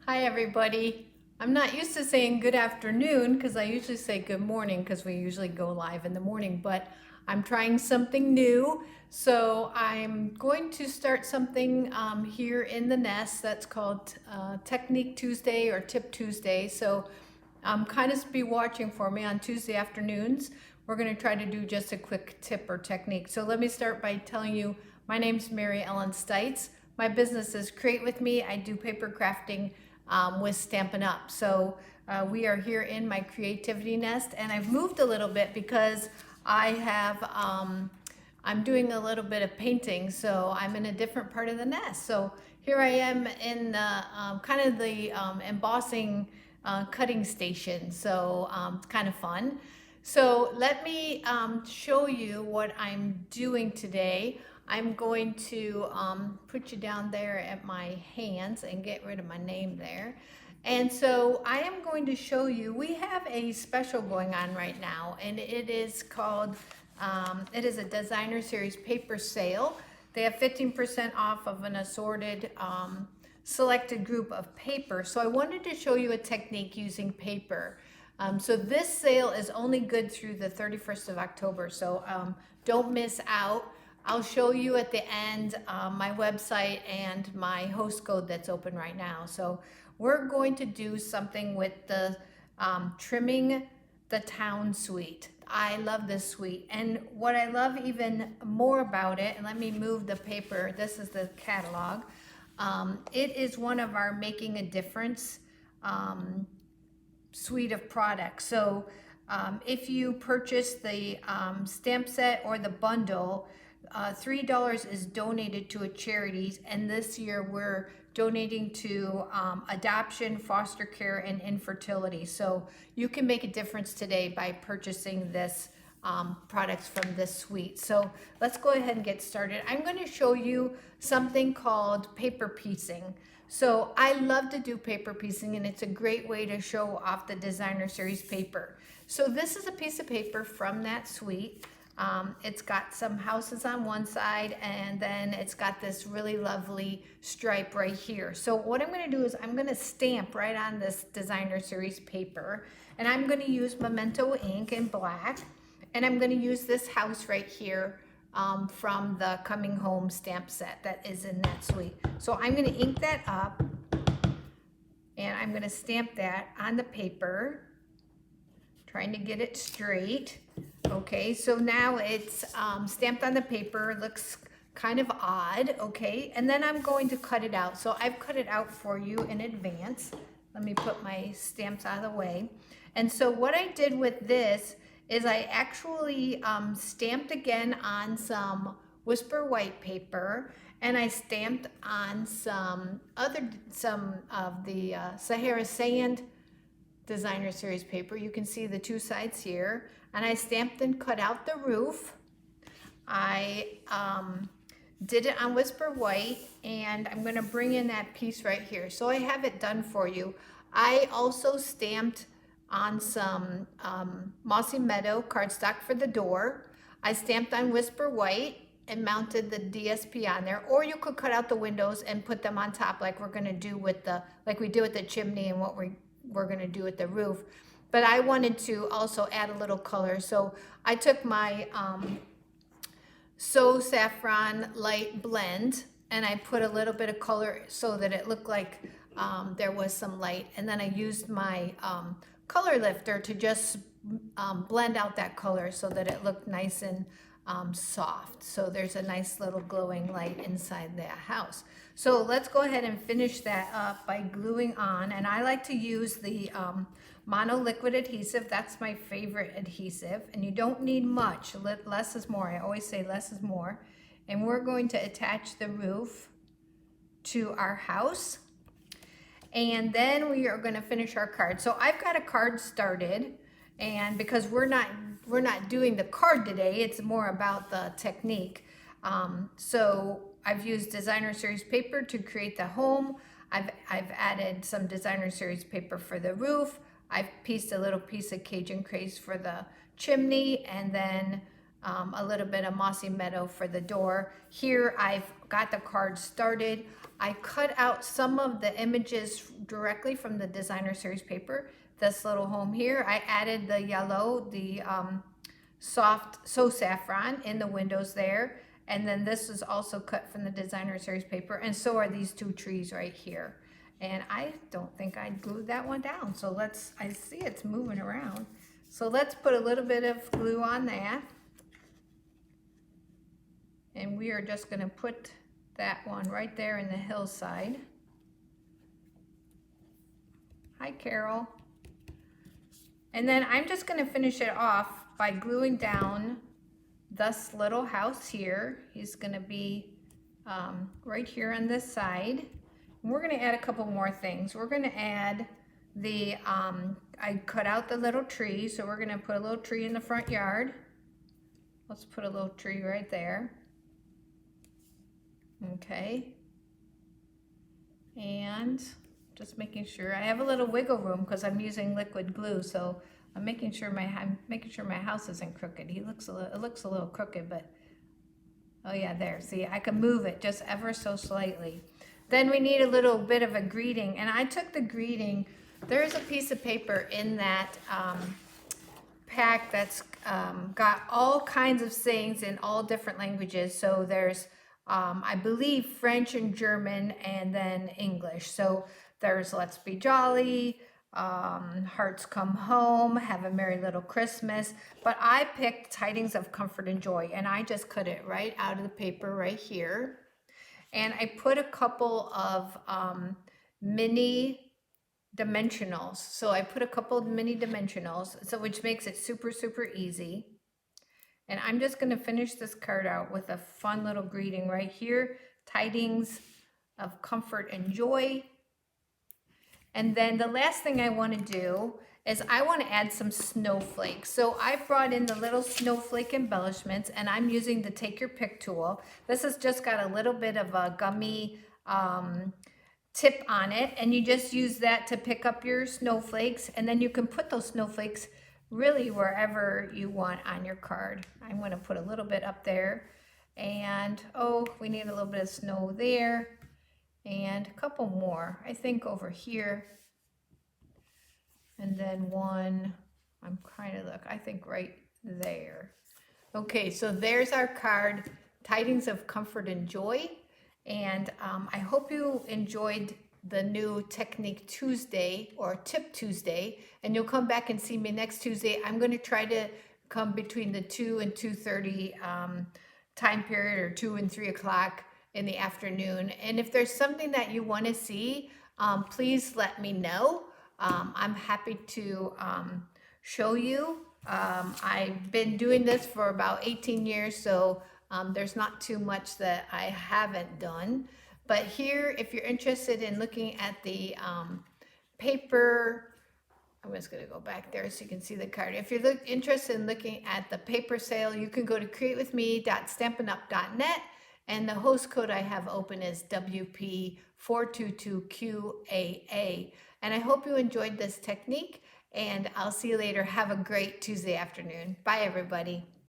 Hi everybody. I'm not used to saying good afternoon because I usually say good morning because we usually go live in the morning, but I'm trying something new. So I'm going to start something here in the nest that's called Technique Tuesday or Tip Tuesday. So kind of be watching for me on Tuesday afternoons. We're going to try to do just a quick tip or technique. So let me start by telling you my name's Mary Ellen Stites. My business is Create With Me. I do paper crafting with Stampin' Up. So we are here in my creativity nest, and I've moved a little bit because I have I'm doing a little bit of painting, so I'm in a different part of the nest. So here I am in the kind of the embossing cutting station. So it's kind of fun. So let me show you what I'm doing today. I'm going to put you down there at my hands and get rid of my name there. And so I am going to show you, we have a special going on right now, and it is called, it is a designer series paper sale. They have 15% off of an assorted selected group of paper. So I wanted to show you a technique using paper. So this sale is only good through the 31st of October. So don't miss out. I'll show you at the end my website and my host code that's open right now. So we're going to do something with the trimming the town suite. I love this suite. And what I love even more about it, and let me move the paper, this is the catalog. It is one of our Making a Difference suite of products. So if you purchase the stamp set or the bundle, $3 is donated to a charity, and this year we're donating to adoption, foster care, and infertility. So you can make a difference today by purchasing this products from this suite. So let's go ahead and get started. I'm going to show you something called paper piecing. So I love to do paper piecing, and it's a great way to show off the designer series paper. So this is a piece of paper from that suite. It's got some houses on one side, and then it's got this really lovely stripe right here. So what I'm going to do is I'm going to stamp right on this designer series paper, and I'm going to use Memento ink in black, and I'm going to use this house right here from the Coming Home stamp set that is in that suite. So I'm going to ink that up, and I'm going to stamp that on the paper, trying to get it straight. Okay, so now it's stamped on the paper. It looks kind of odd, okay? And then I'm going to cut it out. So I've cut it out for you in advance. Let me put my stamps out of the way. And so what I did with this is I actually stamped again on some Whisper White paper, and I stamped on some of the Sahara Sand designer series paper. You can see the two sides here, and I stamped and cut out the roof. I did it on Whisper White, and I'm going to bring in that piece right here. So I have it done for you. I also stamped on some Mossy Meadow cardstock for the door. I stamped on Whisper White and mounted the DSP on there, or you could cut out the windows and put them on top like we're going to do with the, like we did with the chimney and what we're going to do with the roof. But I wanted to also add a little color. So I took my So Saffron Light Blend, and I put a little bit of color so that it looked like there was some light. And then I used my color lifter to just blend out that color so that it looked nice and soft. So there's a nice little glowing light inside the house. So let's go ahead and finish that up by gluing on. And I like to use the Mono Liquid adhesive. That's my favorite adhesive. And you don't need much. Less is more. I always say less is more. And we're going to attach the roof to our house. And then we are going to finish our card. So I've got a card started, and because we're not doing the card today, it's more about the technique. So I've used designer series paper to create the home. I've added some designer series paper for the roof. I've pieced a little piece of Cajun Craze for the chimney, and then a little bit of mossy meadow for the door. Here I've got the card started. I cut out some of the images directly from the designer series paper. This little home here, I added the yellow, the soft So Saffron in the windows there. And then this is also cut from the designer series paper. And so are these two trees right here. And I don't think I glued that one down. So I see it's moving around. So let's put a little bit of glue on that. And we are just gonna put that one right there in the hillside. Hi, Carol. And then I'm just gonna finish it off by gluing down this little house here. He's gonna be right here on this side. And we're gonna add a couple more things. We're gonna add the, I cut out the little tree, so we're gonna put a little tree in the front yard. Let's put a little tree right there. Okay. And just making sure I have a little wiggle room because I'm using liquid glue, so I'm making sure my house isn't crooked. It looks a little crooked, but oh yeah, there. See, I can move it just ever so slightly. Then we need a little bit of a greeting, and I took the greeting. There's a piece of paper in that pack that's got all kinds of sayings in all different languages. So there's I believe French and German, and then English. So there's Let's Be Jolly, Hearts Come Home, Have a Merry Little Christmas. But I picked Tidings of Comfort and Joy, and I just cut it right out of the paper right here. And I put a couple of mini dimensionals. So I put a couple of mini dimensionals, so which makes it super, super easy. And I'm just going to finish this card out with a fun little greeting right here. Tidings of Comfort and Joy. And then the last thing I want to do is I want to add some snowflakes. So I brought in the little snowflake embellishments, and I'm using the Take Your Pick tool. This has just got a little bit of a gummy tip on it, and you just use that to pick up your snowflakes, and then you can put those snowflakes really wherever you want on your card. I'm going to put a little bit up there, and oh, we need a little bit of snow there, and a couple more, I think over here, and then one, I'm trying to look, I think right there. Okay, so there's our card, Tidings of Comfort and Joy, and I hope you enjoyed the new Technique Tuesday or Tip Tuesday, and you'll come back and see me next Tuesday. I'm going to try to come between the 2 and 2:30 time period, or 2 and 3 o'clock in the afternoon. And if there's something that you want to see, please let me know. I'm happy to show you. I've been doing this for about 18 years, so there's not too much that I haven't done. But here, if you're interested in looking at the paper, I'm just going to go back there so you can see the card. If you're interested in looking at the paper sale, you can go to createwithme.stampinup.net, and the host code I have open is WP422QAA. And I hope you enjoyed this technique, and I'll see you later. Have a great Tuesday afternoon. Bye, everybody.